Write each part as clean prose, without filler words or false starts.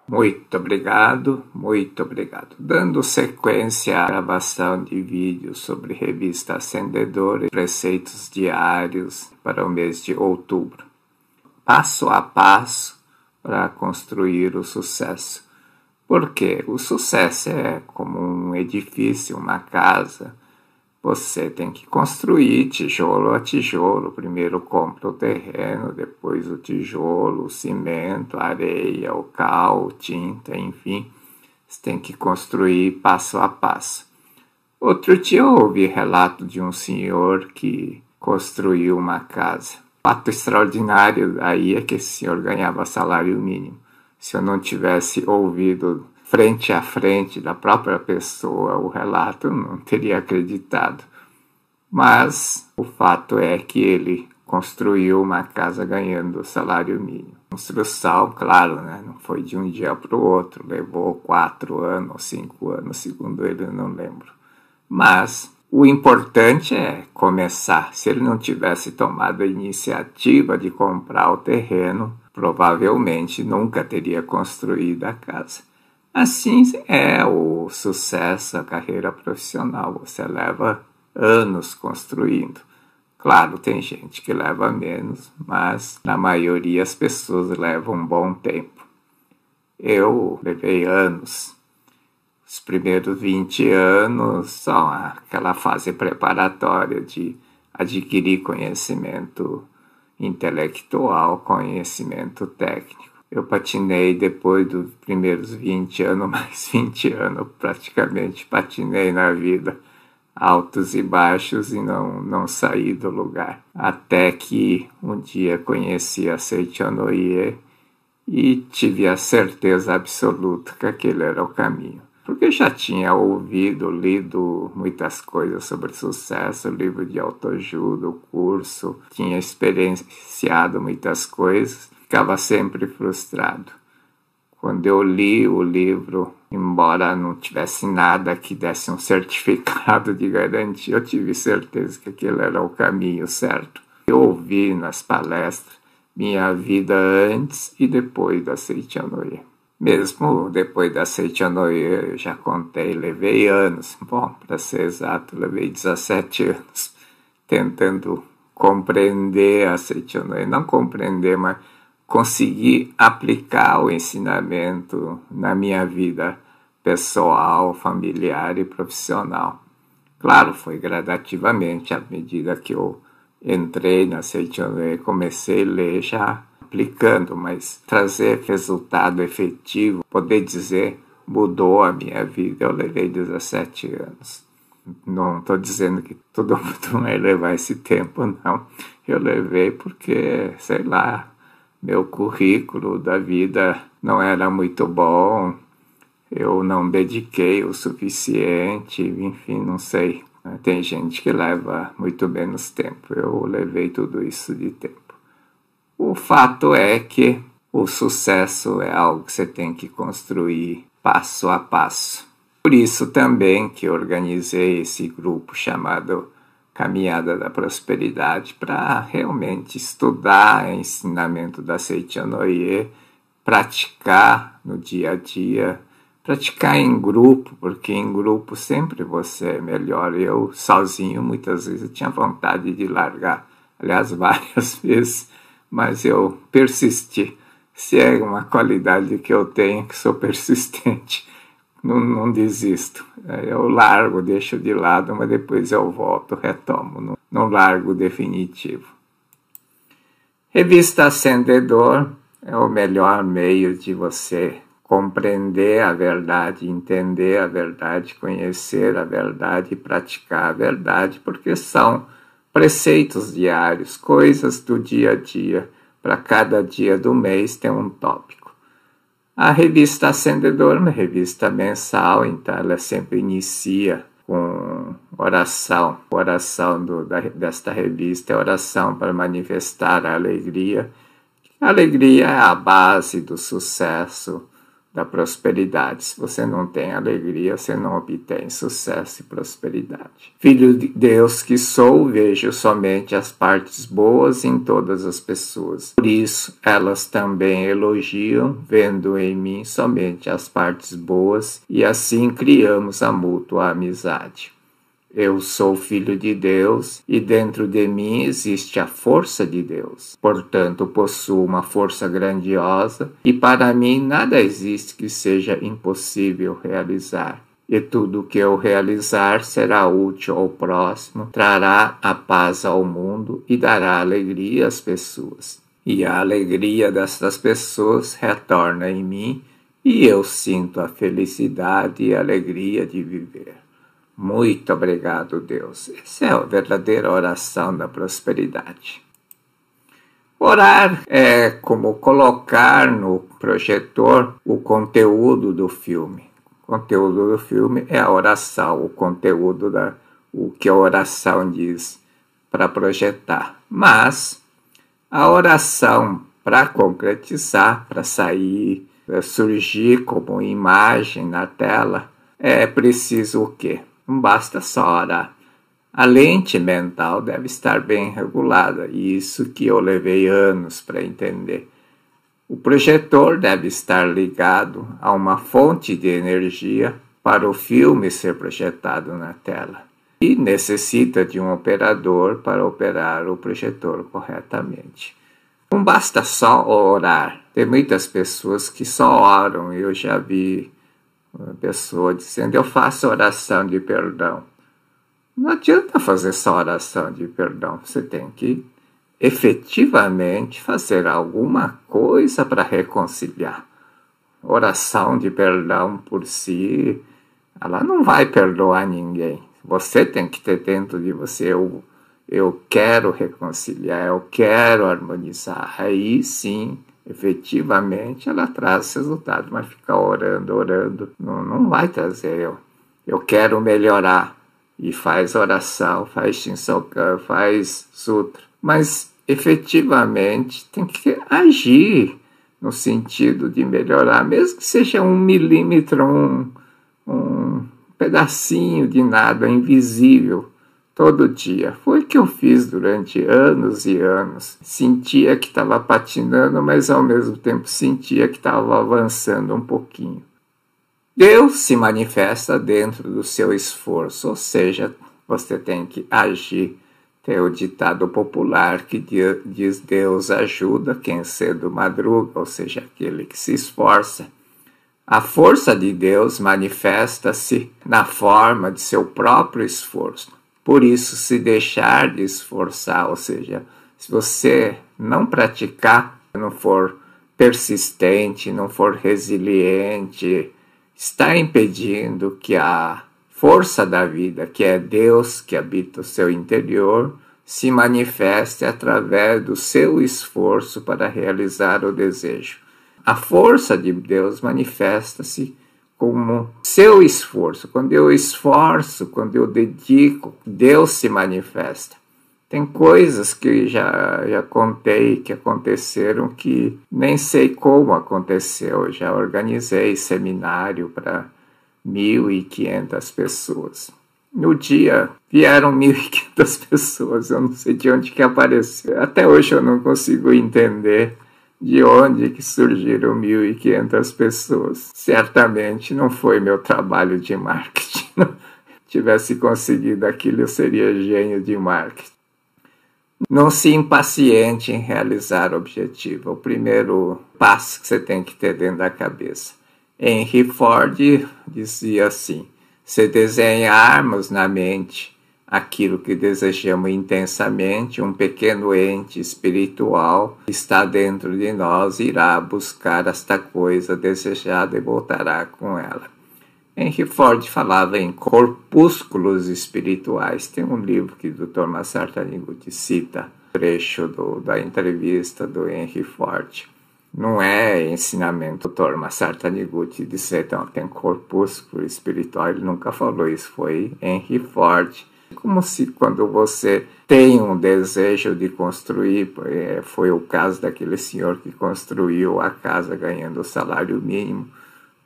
Muito obrigado, muito obrigado. Dando sequência à gravação de vídeos sobre revista Ascendedor e preceitos diários para o mês de outubro. Passo a passo para construir o sucesso. Porque o sucesso é como um edifício, uma casa. Você tem que construir tijolo a tijolo. Primeiro compra o terreno, depois o tijolo, o cimento, a areia, o cal, tinta, enfim. Você tem que construir passo a passo. Outro dia eu ouvi relato de um senhor que construiu uma casa. O fato extraordinário aí é que esse senhor ganhava salário mínimo. Se eu não tivesse ouvido frente a frente da própria pessoa o relato, eu não teria acreditado. Mas o fato é que ele construiu uma casa ganhando salário mínimo. Construção, claro, né? Não foi de um dia para o outro, levou 4 anos ou 5 anos, segundo ele, eu não lembro. Mas o importante é começar. Se ele não tivesse tomado a iniciativa de comprar o terreno, provavelmente nunca teria construído a casa. Assim é o sucesso, a carreira profissional. Você leva anos construindo. Claro, tem gente que leva menos, mas na maioria as pessoas levam um bom tempo. Eu levei anos. Os primeiros 20 anos são aquela fase preparatória de adquirir conhecimento intelectual, conhecimento técnico. Eu patinei depois dos primeiros 20 anos, mais 20 anos, praticamente patinei na vida, altos e baixos, e não saí do lugar. Até que um dia conheci a Seichonoye e tive a certeza absoluta que aquele era o caminho. Porque já tinha ouvido, lido muitas coisas sobre sucesso, livro de autoajuda, curso, tinha experienciado muitas coisas, ficava sempre frustrado. Quando eu li o livro, embora não tivesse nada que desse um certificado de garantia, eu tive certeza que aquele era o caminho certo. Eu ouvi nas palestras minha vida antes e depois da Seichonoye. Mesmo depois da Seichonoye, eu já contei, levei anos. Bom, para ser exato, levei 17 anos tentando compreender a Seichonoye. Não compreender, mas conseguir aplicar o ensinamento na minha vida pessoal, familiar e profissional. Claro, foi gradativamente, à medida que eu entrei na Seichonoye, comecei a ler já aplicando, mas trazer resultado efetivo, poder dizer, mudou a minha vida. Eu levei 17 anos. Não estou dizendo que todo mundo vai levar esse tempo, não. Eu levei porque, sei lá, meu currículo da vida não era muito bom, eu não dediquei o suficiente, enfim, não sei. Tem gente que leva muito menos tempo, eu levei tudo isso de tempo. O fato é que o sucesso é algo que você tem que construir passo a passo. Por isso também que organizei esse grupo chamado Caminhada da Prosperidade para realmente estudar o ensinamento da Seichonoye, praticar no dia a dia, praticar em grupo, porque em grupo sempre você é melhor. Eu sozinho muitas vezes eu tinha vontade de largar, aliás várias vezes, mas eu persisti. Se é uma qualidade que eu tenho, que sou persistente, não desisto. Eu largo, deixo de lado, mas depois eu volto, retomo. Não largo definitivo. Revista Ascendedor é o melhor meio de você compreender a verdade, entender a verdade, conhecer a verdade e praticar a verdade, porque são preceitos diários, coisas do dia a dia. Para cada dia do mês tem um tópico. A revista Ascendedor é uma revista mensal, então ela sempre inicia com oração. A oração desta revista é oração para manifestar a alegria. A alegria é a base do sucesso da prosperidade. Se você não tem alegria, você não obtém sucesso e prosperidade. Filho de Deus que sou, vejo somente as partes boas em todas as pessoas. Por isso, elas também elogiam, vendo em mim somente as partes boas, e assim criamos a mútua amizade. Eu sou filho de Deus e dentro de mim existe a força de Deus. Portanto, possuo uma força grandiosa e para mim nada existe que seja impossível realizar. E tudo que eu realizar será útil ao próximo, trará a paz ao mundo e dará alegria às pessoas. E a alegria dessas pessoas retorna em mim e eu sinto a felicidade e a alegria de viver. Muito obrigado, Deus. Essa é a verdadeira oração da prosperidade. Orar é como colocar no projetor o conteúdo do filme. O conteúdo do filme é a oração, o conteúdo o que a oração diz para projetar. Mas a oração, para concretizar, para sair, para surgir como imagem na tela, é preciso o quê? Não basta só orar. A lente mental deve estar bem regulada, e isso que eu levei anos para entender. O projetor deve estar ligado a uma fonte de energia para o filme ser projetado na tela. E necessita de um operador para operar o projetor corretamente. Não basta só orar. Tem muitas pessoas que só oram. Eu já vi uma pessoa dizendo, eu faço oração de perdão. Não adianta fazer só oração de perdão. Você tem que efetivamente fazer alguma coisa para reconciliar. Oração de perdão por si, ela não vai perdoar ninguém. Você tem que ter dentro de você, eu quero reconciliar, eu quero harmonizar. Aí sim, efetivamente ela traz resultado, mas ficar orando, não vai trazer. Eu quero melhorar, e faz oração, faz Shinsokan, faz Sutra, mas efetivamente tem que agir no sentido de melhorar, mesmo que seja 1 milímetro, um pedacinho de nada invisível, todo dia. Foi o que eu fiz durante anos e anos. Sentia que estava patinando, mas ao mesmo tempo sentia que estava avançando um pouquinho. Deus se manifesta dentro do seu esforço, ou seja, você tem que agir. Tem o ditado popular que diz Deus ajuda quem cedo madruga, ou seja, aquele que se esforça. A força de Deus manifesta-se na forma de seu próprio esforço. Por isso, se deixar de esforçar, ou seja, se você não praticar, não for persistente, não for resiliente, está impedindo que a força da vida, que é Deus que habita o seu interior, se manifeste através do seu esforço para realizar o desejo. A força de Deus manifesta-se como seu esforço. Quando eu esforço, quando eu dedico, Deus se manifesta. Tem coisas que já contei que aconteceram que nem sei como aconteceu. Já organizei seminário para 1.500 pessoas. No dia vieram 1.500 pessoas, eu não sei de onde que apareceu. Até hoje eu não consigo entender de onde que surgiram 1.500 pessoas. Certamente não foi meu trabalho de marketing. Se tivesse conseguido aquilo, eu seria gênio de marketing. Não se impaciente em realizar o objetivo. O primeiro passo que você tem que ter dentro da cabeça. Henry Ford dizia assim, se desenharmos na mente aquilo que desejamos intensamente, um pequeno ente espiritual está dentro de nós, irá buscar esta coisa desejada e voltará com ela. Henry Ford falava em corpúsculos espirituais. Tem um livro que o Dr. Masaru Taniguchi cita, trecho da entrevista do Henry Ford. Não é ensinamento do Dr. Masaru Taniguchi dizer então, tem corpúsculo espiritual. Ele nunca falou isso, foi Henry Ford. Como se quando você tem um desejo de construir, foi o caso daquele senhor que construiu a casa ganhando o salário mínimo,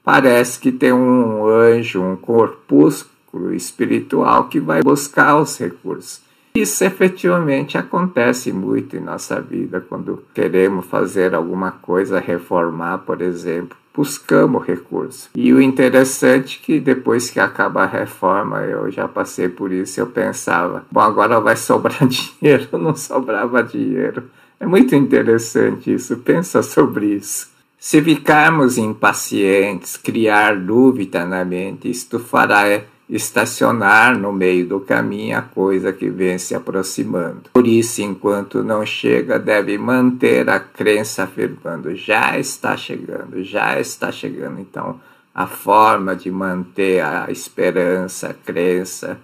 parece que tem um anjo, um corpúsculo espiritual que vai buscar os recursos. Isso efetivamente acontece muito em nossa vida, quando queremos fazer alguma coisa, reformar, por exemplo, buscamos recursos. E o interessante é que depois que acaba a reforma, eu já passei por isso, eu pensava, bom, agora vai sobrar dinheiro, não sobrava dinheiro. É muito interessante isso, pensa sobre isso. Se ficarmos impacientes, criar dúvida na mente, isto fará estacionar no meio do caminho a coisa que vem se aproximando. Por isso, enquanto não chega, deve manter a crença afirmando, já está chegando, já está chegando. Então, a forma de manter a esperança, a crença,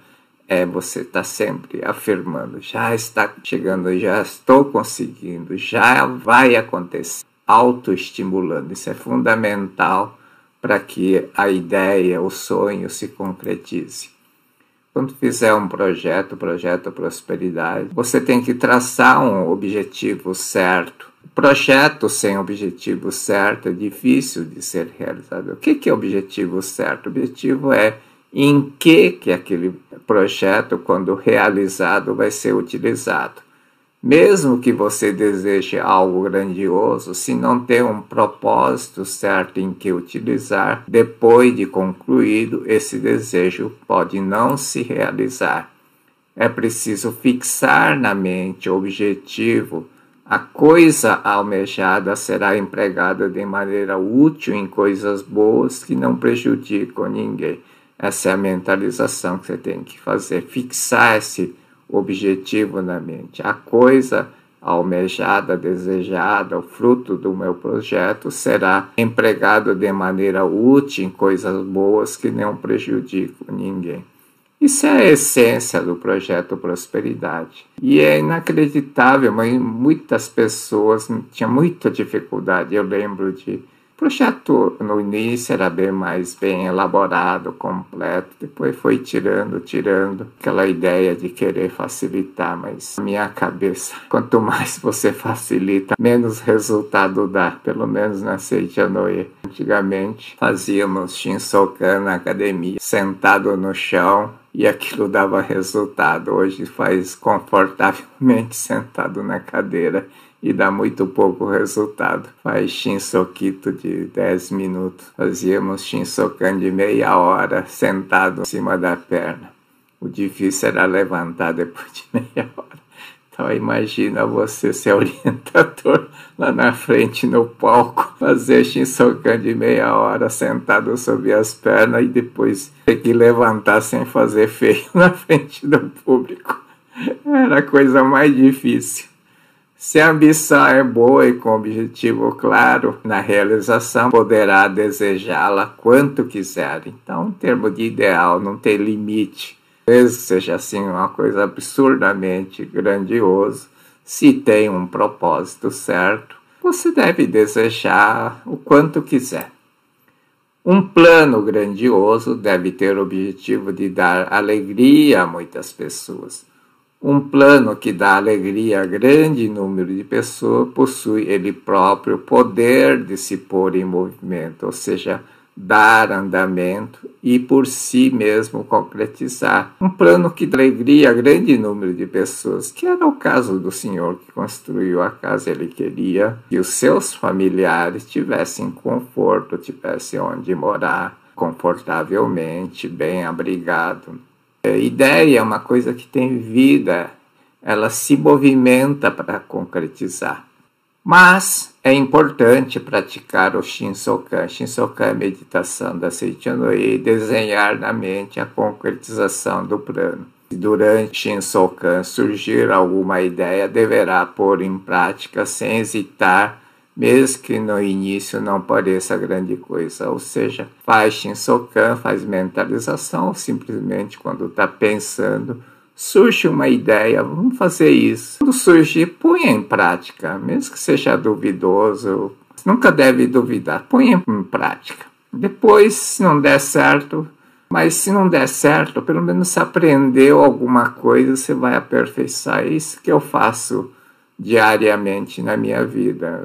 é você estar sempre afirmando, já está chegando, já estou conseguindo, já vai acontecer. Autoestimulando, isso é fundamental para que a ideia, o sonho se concretize. Quando fizer um projeto prosperidade, você tem que traçar um objetivo certo. Projeto sem objetivo certo é difícil de ser realizado. O que é objetivo certo? O objetivo é em que aquele projeto, quando realizado, vai ser utilizado. Mesmo que você deseje algo grandioso, se não tem um propósito certo em que utilizar, depois de concluído, esse desejo pode não se realizar. É preciso fixar na mente o objetivo. A coisa almejada será empregada de maneira útil em coisas boas que não prejudicam ninguém. Essa é a mentalização que você tem que fazer, fixar esse objetivo na mente. A coisa almejada, desejada, o fruto do meu projeto será empregado de maneira útil em coisas boas que não prejudicam ninguém. Isso é a essência do projeto Prosperidade. E é inacreditável, mas muitas pessoas tinham muita dificuldade. Eu lembro de o projeto no início era bem elaborado, completo, depois foi tirando aquela ideia de querer facilitar, mas na minha cabeça, quanto mais você facilita, menos resultado dá, pelo menos na Seijanoye. Antigamente fazíamos Shinsokan na academia, sentado no chão, e aquilo dava resultado. Hoje faz confortavelmente sentado na cadeira e dá muito pouco resultado. Faz Shinsokito de 10 minutos. Fazíamos Shinsokan de meia hora sentado em cima da perna. O difícil era levantar depois de meia hora. Então imagina você ser orientador lá na frente no palco, fazer Shinsokan de meia hora sentado sobre as pernas e depois ter que levantar sem fazer feio na frente do público. Era a coisa mais difícil. Se a ambição é boa e com objetivo claro na realização, poderá desejá-la quanto quiser. Então, em termos de ideal, não tem limite. Talvez seja assim uma coisa absurdamente grandiosa. Se tem um propósito certo, você deve desejar o quanto quiser. Um plano grandioso deve ter o objetivo de dar alegria a muitas pessoas. Um plano que dá alegria a grande número de pessoas possui ele próprio poder de se pôr em movimento, ou seja, dar andamento e por si mesmo concretizar. Um plano que dá alegria a grande número de pessoas, que era o caso do senhor que construiu a casa. Ele queria que os seus familiares tivessem conforto, tivessem onde morar confortavelmente, bem abrigado. A ideia é uma coisa que tem vida, ela se movimenta para concretizar. Mas é importante praticar o Shinsokan. Shinsokan é a meditação da Seijanoye e desenhar na mente a concretização do plano. Se durante Shinsokan surgir alguma ideia, deverá pôr em prática sem hesitar, mesmo que no início não pareça grande coisa. Ou seja, faz Shinsokan, faz mentalização, ou simplesmente quando está pensando, surge uma ideia, vamos fazer isso. Quando surgir, põe em prática, mesmo que seja duvidoso, nunca deve duvidar, põe em prática. Depois, se não der certo, mas se não der certo, pelo menos se aprendeu alguma coisa, você vai aperfeiçoar. É isso que eu faço diariamente na minha vida.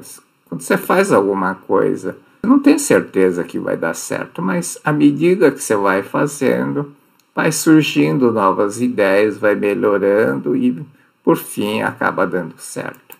Quando você faz alguma coisa, Eu não tenho certeza que vai dar certo, mas à medida que você vai fazendo, vai surgindo novas ideias, vai melhorando e, por fim, acaba dando certo.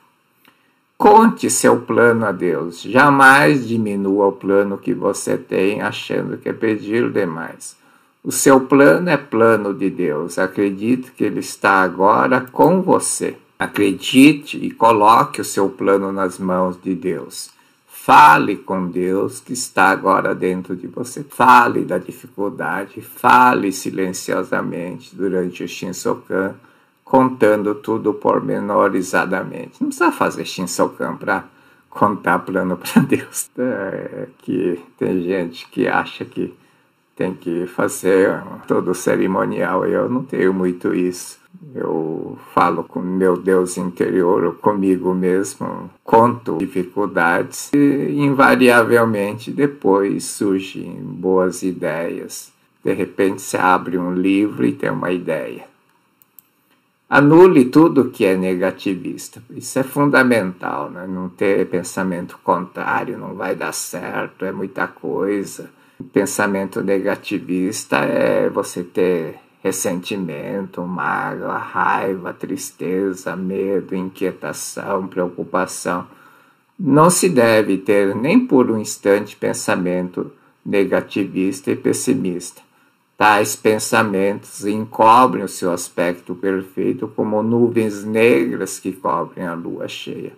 Conte seu plano a Deus. Jamais diminua o plano que você tem achando que é pedir demais. O seu plano é plano de Deus. Acredite que Ele está agora com você. Acredite e coloque o seu plano nas mãos de Deus. Fale com Deus que está agora dentro de você. Fale da dificuldade. Fale silenciosamente durante o Shinsokan, contando tudo pormenorizadamente. Não precisa fazer Shinsokan para contar plano para Deus. Que tem gente que acha que tem que fazer todo o cerimonial. Eu não tenho muito isso. Eu falo com meu Deus interior, ou comigo mesmo, conto dificuldades e, invariavelmente, depois surgem boas ideias. De repente, você abre um livro e tem uma ideia. Anule tudo que é negativista. Isso é fundamental, né? Não ter pensamento contrário, não vai dar certo, é muita coisa. O pensamento negativista é você ter ressentimento, mágoa, raiva, tristeza, medo, inquietação, preocupação. Não se deve ter nem por um instante pensamento negativista e pessimista. Tais pensamentos encobrem o seu aspecto perfeito como nuvens negras que cobrem a lua cheia.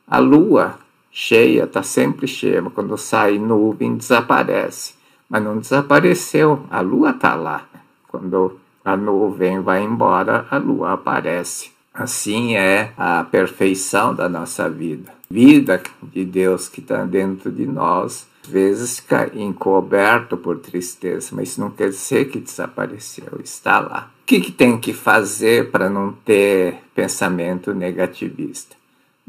A lua cheia está sempre cheia, mas quando sai nuvem desaparece. Mas não desapareceu, a lua está lá. Quando a nuvem vai embora, a lua aparece. Assim é a perfeição da nossa vida. Vida de Deus que está dentro de nós, às vezes fica encoberto por tristeza, mas isso não quer dizer que desapareceu, está lá. O que tem que fazer para não ter pensamento negativista?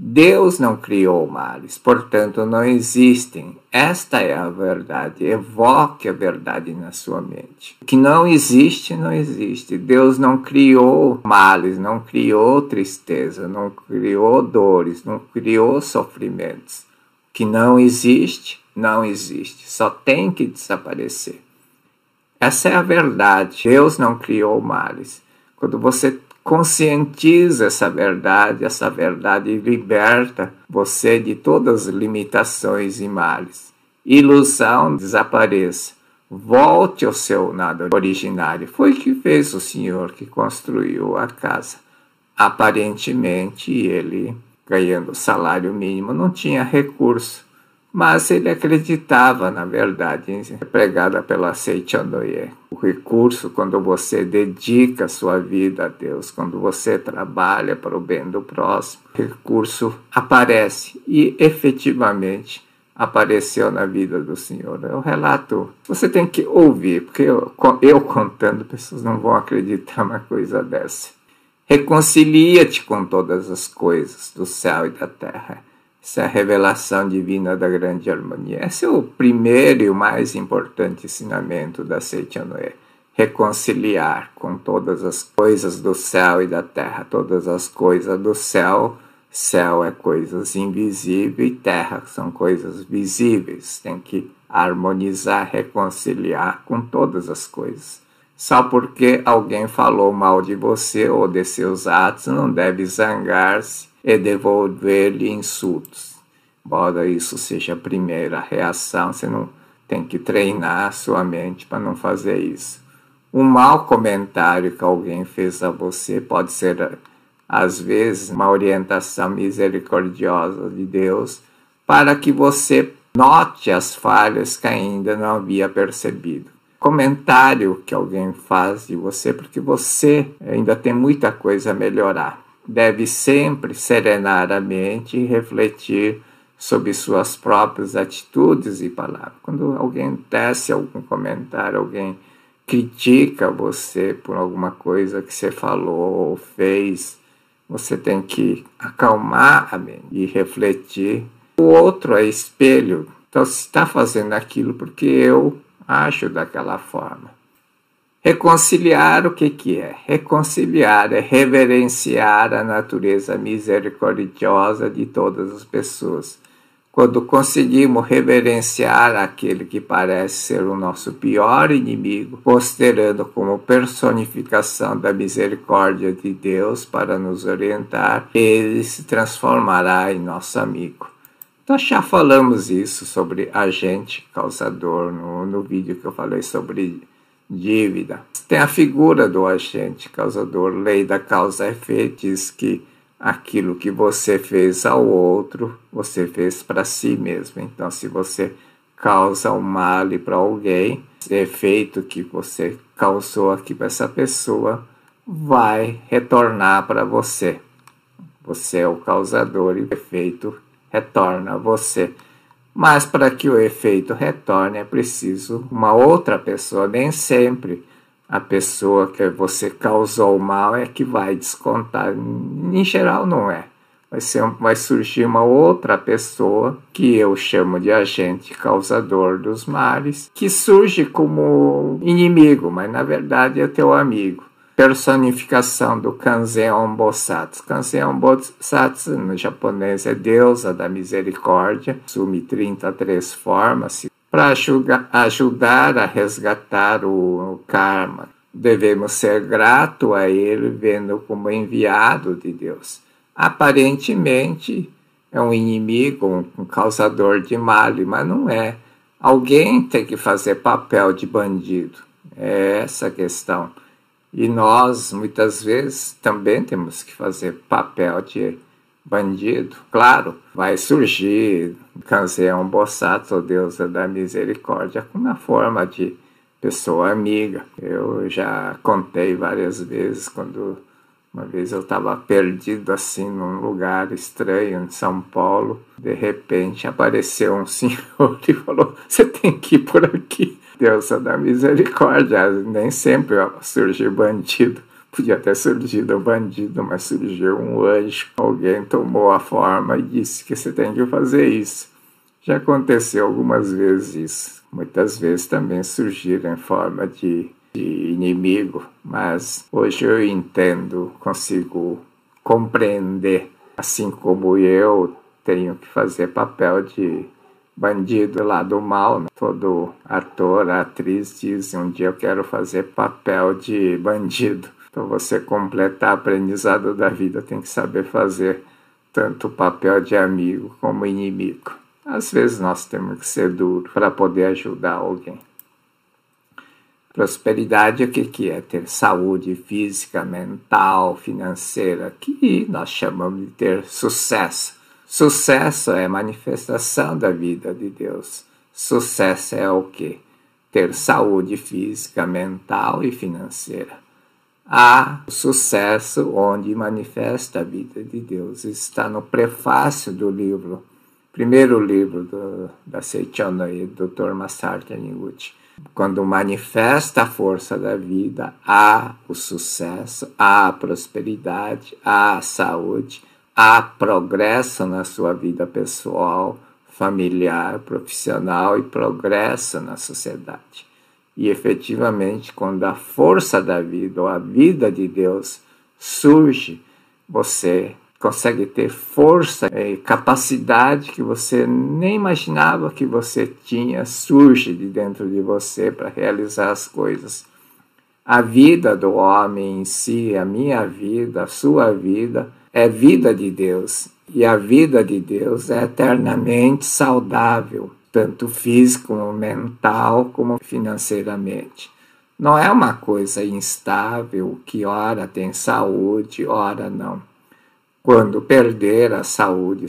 Deus não criou males, portanto não existem. Esta é a verdade. Evoque a verdade na sua mente. O que não existe, não existe. Deus não criou males, não criou tristeza, não criou dores, não criou sofrimentos. O que não existe, não existe. Só tem que desaparecer. Essa é a verdade. Deus não criou males. Quando você conscientiza essa verdade liberta você de todas as limitações e males. Ilusão desapareça. Volte ao seu nada originário. Foi o que fez o Senhor que construiu a casa. Aparentemente, ele, ganhando salário mínimo, não tinha recurso, mas ele acreditava na verdade pregada pela Seichonoye. O recurso, quando você dedica a sua vida a Deus, quando você trabalha para o bem do próximo, o recurso aparece e efetivamente apareceu na vida do Senhor. É o relato. Você tem que ouvir, porque eu contando, pessoas não vão acreditar numa coisa dessa. Reconcilia-te com todas as coisas do céu e da terra. Essa é a revelação divina da grande harmonia. Esse é o primeiro e o mais importante ensinamento da Seichonoye. Reconciliar com todas as coisas do céu e da terra. Todas as coisas do céu. Céu é coisas invisíveis e terra são coisas visíveis. Tem que harmonizar, reconciliar com todas as coisas. Só porque alguém falou mal de você ou de seus atos, não deve zangar-se e devolver-lhe insultos. Embora isso seja a primeira reação, você não tem que treinar a sua mente para não fazer isso. Um mau comentário que alguém fez a você pode ser, às vezes, uma orientação misericordiosa de Deus para que você note as falhas que ainda não havia percebido. Comentário que alguém faz de você porque você ainda tem muita coisa a melhorar. Deve sempre serenar a mente e refletir sobre suas próprias atitudes e palavras. Quando alguém tece algum comentário, alguém critica você por alguma coisa que você falou ou fez, você tem que acalmar a mente e refletir. O outro é espelho. Então, se está fazendo aquilo porque eu acho daquela forma. Reconciliar o que é? Reconciliar é reverenciar a natureza misericordiosa de todas as pessoas. quando conseguimos reverenciar aquele que parece ser o nosso pior inimigo, considerando como personificação da misericórdia de Deus para nos orientar, ele se transformará em nosso amigo. Nós já falamos isso sobre agente causador no vídeo que eu falei sobre dívida. Tem a figura do agente causador, lei da causa e efeito, diz que aquilo que você fez ao outro, você fez para si mesmo. Então, se você causa um mal para alguém, o efeito que você causou aqui para essa pessoa vai retornar para você. Você é o causador e o efeito retorna a você. Mas para que o efeito retorne é preciso uma outra pessoa. Nem sempre a pessoa que você causou o mal é que vai descontar. Em geral não é. Vai surgir uma outra pessoa, que eu chamo de agente causador dos males, que surge como inimigo, mas na verdade é teu amigo. Personificação do Kanzeon Bosatsu. Kanzeon Bosatsu, no japonês, é deusa da misericórdia, assume 33 formas para ajudar a resgatar o karma. Devemos ser gratos a ele, vendo como enviado de Deus. Aparentemente é um inimigo, um causador de mal, mas não é. Alguém tem que fazer papel de bandido. É essa a questão. E nós, muitas vezes, também temos que fazer papel de bandido. Claro, vai surgir Kanzeon Bosatsu, deusa da misericórdia, com uma forma de pessoa amiga. Eu já contei várias vezes, quando uma vez eu estava perdido assim num lugar estranho em São Paulo. De repente apareceu um senhor e falou: "Você tem que ir por aqui." Deusa da misericórdia. Nem sempre surge bandido. Podia ter surgido um bandido, mas surgiu um anjo. Alguém tomou a forma e disse que você tem que fazer isso. Já aconteceu algumas vezes isso. Muitas vezes também surgiram em forma de inimigo, mas hoje eu entendo, consigo compreender, assim como eu tenho que fazer papel de bandido lá do mal, né? Todo ator, atriz diz: "Um dia eu quero fazer papel de bandido." Para você completar o aprendizado da vida, tem que saber fazer tanto o papel de amigo como inimigo. Às vezes nós temos que ser duros para poder ajudar alguém. Prosperidade, o que é? Ter saúde física, mental, financeira, que nós chamamos de ter sucesso. Sucesso é manifestação da vida de Deus. Sucesso é o quê? Ter saúde física, mental e financeira. Há o sucesso onde manifesta a vida de Deus. Está no prefácio do livro, primeiro livro da Seichonoi, do Dr. Masaru Taniguchi. Quando manifesta a força da vida, há o sucesso, há a prosperidade, há a saúde, há progresso na sua vida pessoal, familiar, profissional e progresso na sociedade. E efetivamente, quando a força da vida ou a vida de Deus surge, você consegue ter força e capacidade que você nem imaginava que você tinha, surge de dentro de você para realizar as coisas. A vida do homem em si, a minha vida, a sua vida, é vida de Deus. E a vida de Deus é eternamente saudável, tanto físico, como mental, como financeiramente. Não é uma coisa instável, que ora tem saúde, ora não. Quando perder a saúde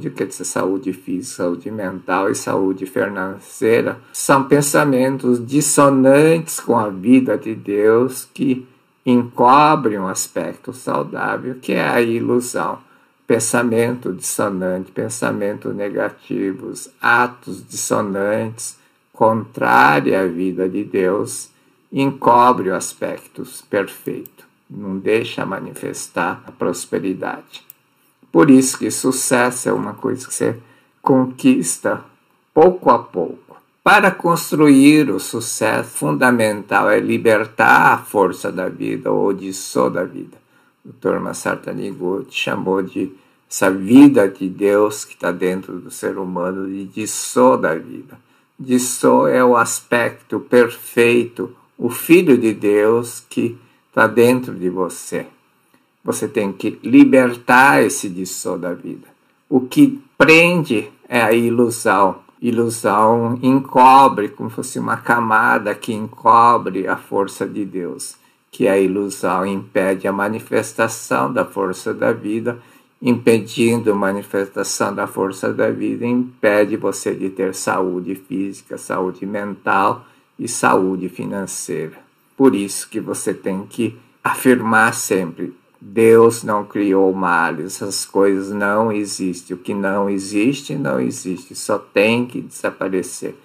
quer dizer saúde física, saúde mental e saúde financeira, são pensamentos dissonantes com a vida de Deus que encobrem um aspecto saudável, que é a ilusão. Pensamento dissonante, pensamentos negativos, atos dissonantes, contrários à vida de Deus, encobrem o aspecto perfeito. Não deixa manifestar a prosperidade. Por isso que sucesso é uma coisa que você conquista pouco a pouco. Para construir o sucesso, fundamental é libertar a força da vida ou o disso da vida. O Dr. Masaru Taniguchi chamou de essa vida de Deus que está dentro do ser humano, de Dissô da vida. Dissô é o aspecto perfeito, o Filho de Deus que está dentro de você. Você tem que libertar esse Dissô da vida. O que prende é a ilusão. Ilusão encobre, como se fosse uma camada que encobre a força de Deus, que a ilusão impede a manifestação da força da vida, impedindo a manifestação da força da vida, impede você de ter saúde física, saúde mental e saúde financeira. Por isso que você tem que afirmar sempre: Deus não criou males, essas coisas não existem. O que não existe, não existe. Só tem que desaparecer.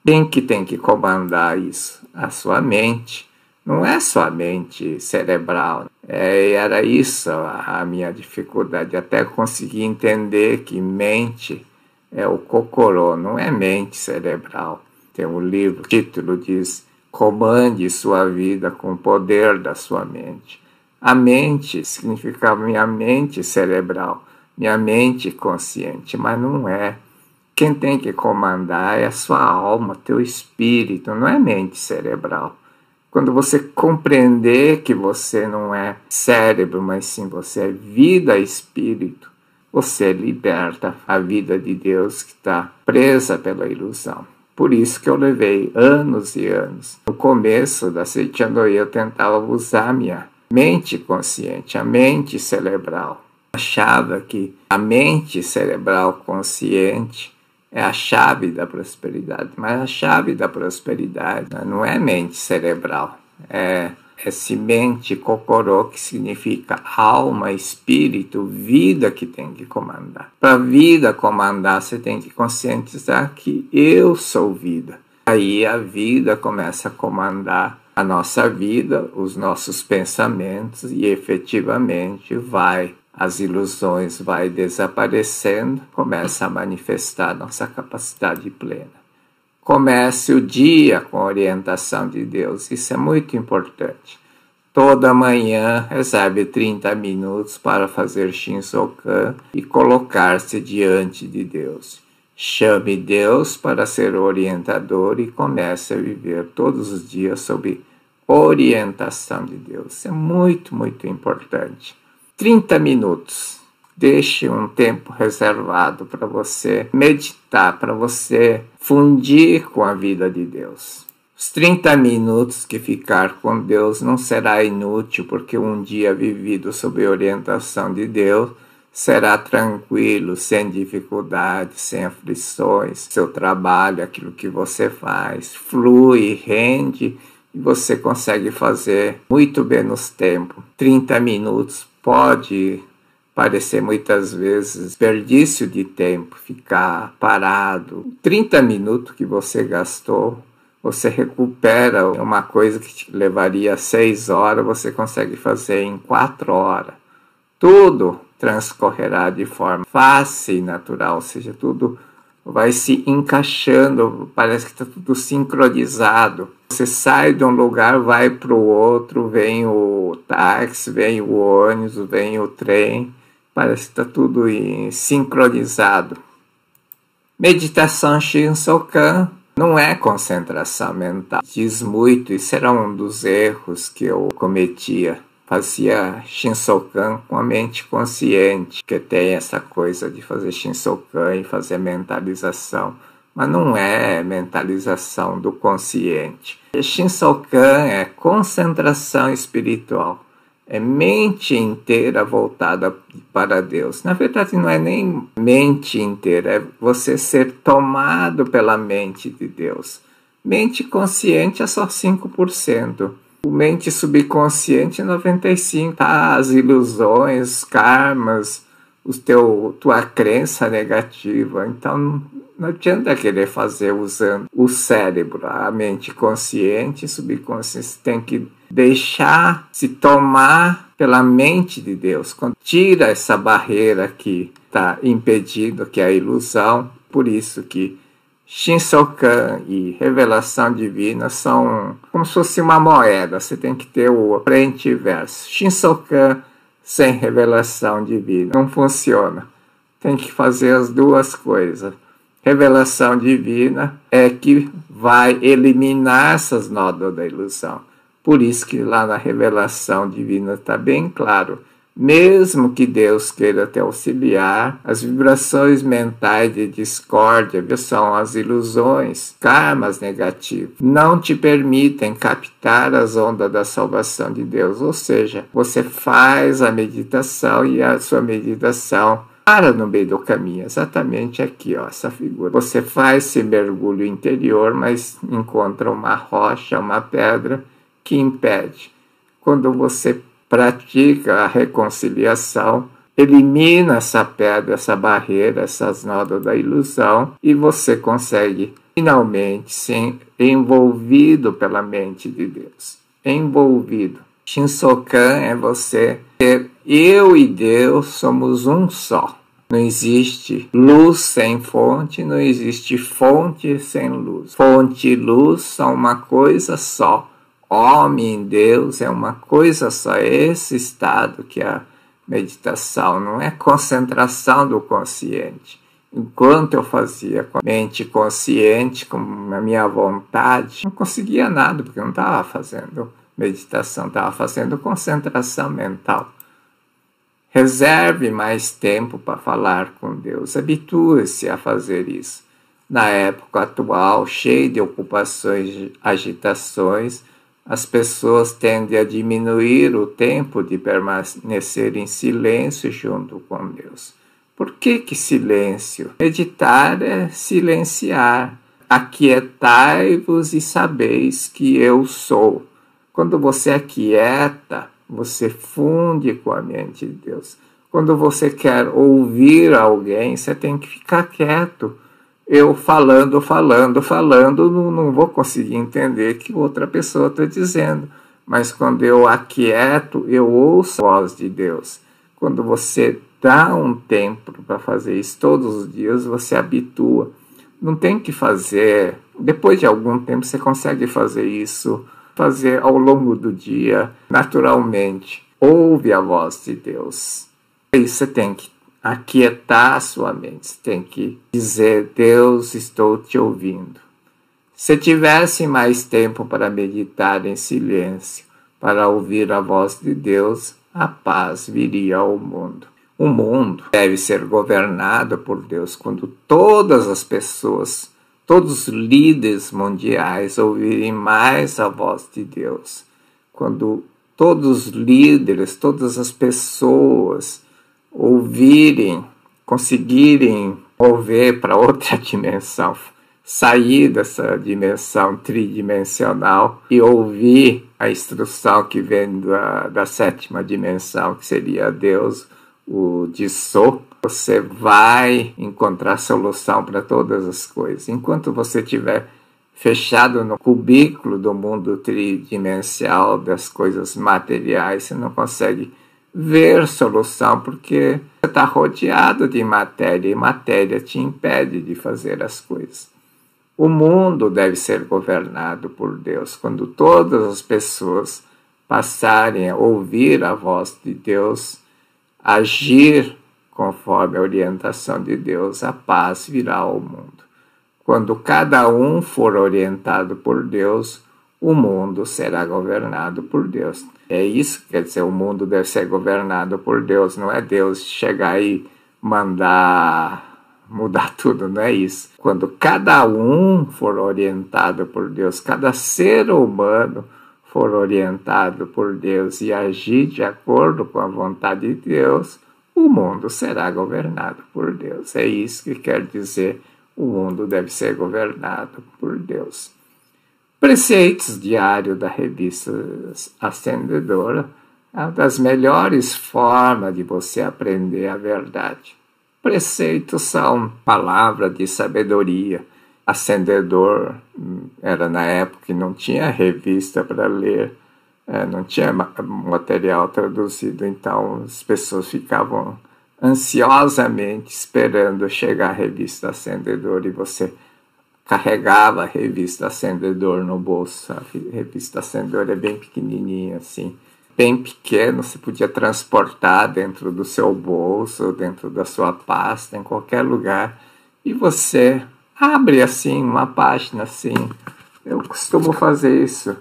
Quem que tem que comandar isso? A sua mente. Não é sua mente cerebral. Era isso a minha dificuldade. Até conseguir entender que mente é o cocorô, não é mente cerebral. Tem um livro, o título diz: Comande sua vida com o poder da sua mente. A mente significa minha mente cerebral, minha mente consciente, mas não é. Quem tem que comandar é a sua alma, teu espírito, não é mente cerebral. Quando você compreender que você não é cérebro, mas sim você é vida e espírito, você liberta a vida de Deus que está presa pela ilusão. Por isso que eu levei anos e anos. No começo da Seichandoi eu tentava usar a minha mente consciente, a mente cerebral. Achava que a mente cerebral consciente é a chave da prosperidade, mas a chave da prosperidade não é mente cerebral, é esse mente cocorô, que significa alma, espírito, vida, que tem que comandar. Para a vida comandar, você tem que conscientizar que eu sou vida. Aí a vida começa a comandar a nossa vida, os nossos pensamentos, e efetivamente as ilusões vai desaparecendo, começa a manifestar nossa capacidade plena. Comece o dia com a orientação de Deus, isso é muito importante. Toda manhã reserve 30 minutos para fazer Shinsokan e colocar-se diante de Deus. Chame Deus para ser o orientador e comece a viver todos os dias sob orientação de Deus. Isso é muito, muito importante. 30 minutos. Deixe um tempo reservado para você meditar, para você fundir com a vida de Deus. Os 30 minutos que ficar com Deus não será inútil, porque um dia vivido sob orientação de Deus será tranquilo, sem dificuldades, sem aflições. Seu trabalho, aquilo que você faz, flui, rende e você consegue fazer muito menos tempo. 30 minutos pode parecer muitas vezes desperdício de tempo, ficar parado. 30 minutos que você gastou, você recupera uma coisa que te levaria 6 horas, você consegue fazer em 4 horas. Tudo transcorrerá de forma fácil e natural, ou seja, tudo vai se encaixando, parece que está tudo sincronizado. Você sai de um lugar, vai para o outro, vem o táxi, vem o ônibus, vem o trem, parece que está tudo sincronizado. Meditação Shinsokan não é concentração mental. Diz muito, isso era um dos erros que eu cometia. Fazia Shinsokan com a mente consciente, que tem essa coisa de fazer Shinsokan e fazer mentalização. Mas não é mentalização do consciente. Shinsokan é concentração espiritual. É mente inteira voltada para Deus. Na verdade, não é nem mente inteira, é você ser tomado pela mente de Deus. Mente consciente é só 5%. Mente subconsciente é 95%. Tá, as ilusões, os karmas, tua crença negativa. Então, não adianta querer fazer usando o cérebro, a mente consciente e subconsciente. Você tem que deixar se tomar pela mente de Deus. Quando tira essa barreira que está impedindo, que é a ilusão. Por isso que Shinsokan e revelação divina são como se fosse uma moeda. Você tem que ter o frente e verso. Shinsokan sem revelação divina. Não funciona. Tem que fazer as duas coisas. Revelação divina é que vai eliminar essas nódoas da ilusão. Por isso que lá na revelação divina está bem claro. Mesmo que Deus queira te auxiliar, as vibrações mentais de discórdia são as ilusões, karmas negativos, não te permitem captar as ondas da salvação de Deus. Ou seja, você faz a meditação e a sua meditação para no meio do caminho, exatamente aqui, ó, essa figura. Você faz esse mergulho interior, mas encontra uma rocha, uma pedra que impede. Quando você pratica a reconciliação, elimina essa pedra, essa barreira, essas nódoas da ilusão e você consegue finalmente ser envolvido pela mente de Deus. Envolvido. Shinsokan é você ter eu e Deus somos um só. Não existe luz sem fonte, não existe fonte sem luz. Fonte e luz são uma coisa só. Homem e Deus é uma coisa só. Esse estado que é a meditação, não é concentração do consciente. Enquanto eu fazia com a mente consciente, com a minha vontade, não conseguia nada, porque eu não estava fazendo meditação, estava fazendo concentração mental. Reserve mais tempo para falar com Deus. Habitue-se a fazer isso. Na época atual, cheia de ocupações, agitações, as pessoas tendem a diminuir o tempo de permanecer em silêncio junto com Deus. Por que silêncio? Meditar é silenciar. Aquietai-vos e sabeis que eu sou. Quando você aquieta, você funde com a mente de Deus. Quando você quer ouvir alguém, você tem que ficar quieto. Eu falando, não vou conseguir entender o que outra pessoa está dizendo. Mas quando eu aquieto, eu ouço a voz de Deus. Quando você dá um tempo para fazer isso todos os dias, você habitua. Não tem que fazer. Depois de algum tempo você consegue fazer isso, fazer ao longo do dia, naturalmente. Ouve a voz de Deus. Aí você tem que aquietar a sua mente. Você tem que dizer, Deus, estou te ouvindo. Se tivesse mais tempo para meditar em silêncio, para ouvir a voz de Deus, a paz viria ao mundo. O mundo deve ser governado por Deus quando todas as pessoas, todos os líderes mundiais ouvirem mais a voz de Deus. Quando todos os líderes, todas as pessoas ouvirem, conseguirem mover para outra dimensão, sair dessa dimensão tridimensional e ouvir a instrução que vem da sétima dimensão, que seria Deus, o Jiso, você vai encontrar solução para todas as coisas. Enquanto você estiver fechado no cubículo do mundo tridimensional, das coisas materiais, você não consegue ver solução, porque você está rodeado de matéria, e matéria te impede de fazer as coisas. O mundo deve ser governado por Deus. Quando todas as pessoas passarem a ouvir a voz de Deus, agir conforme a orientação de Deus, a paz virá ao mundo. Quando cada um for orientado por Deus, o mundo será governado por Deus. É isso que quer dizer, o mundo deve ser governado por Deus, não é Deus chegar e mandar mudar tudo, não é isso. Quando cada um for orientado por Deus, cada ser humano for orientado por Deus e agir de acordo com a vontade de Deus, o mundo será governado por Deus. É isso que quer dizer, o mundo deve ser governado por Deus. Preceitos diários da revista Ascendedora é uma das melhores formas de você aprender a verdade. Preceitos são palavras de sabedoria. Ascendedor era na época que não tinha revista para ler, não tinha material traduzido, então as pessoas ficavam ansiosamente esperando chegar a revista Ascendedor e você carregava a revista Ascendedor no bolso. A revista Ascendedor é bem pequenininha assim, bem pequeno, você podia transportar dentro do seu bolso, dentro da sua pasta, em qualquer lugar, e você abre assim uma página assim. Eu costumo fazer isso.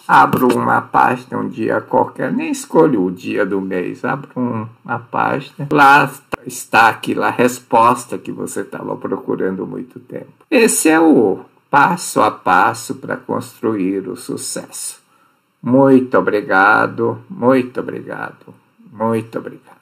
Abro uma página um dia qualquer, nem escolho o dia do mês, abro uma página, lá está aquilo, a resposta que você estava procurando há muito tempo. Esse é o passo a passo para construir o sucesso. Muito obrigado, muito obrigado, muito obrigado.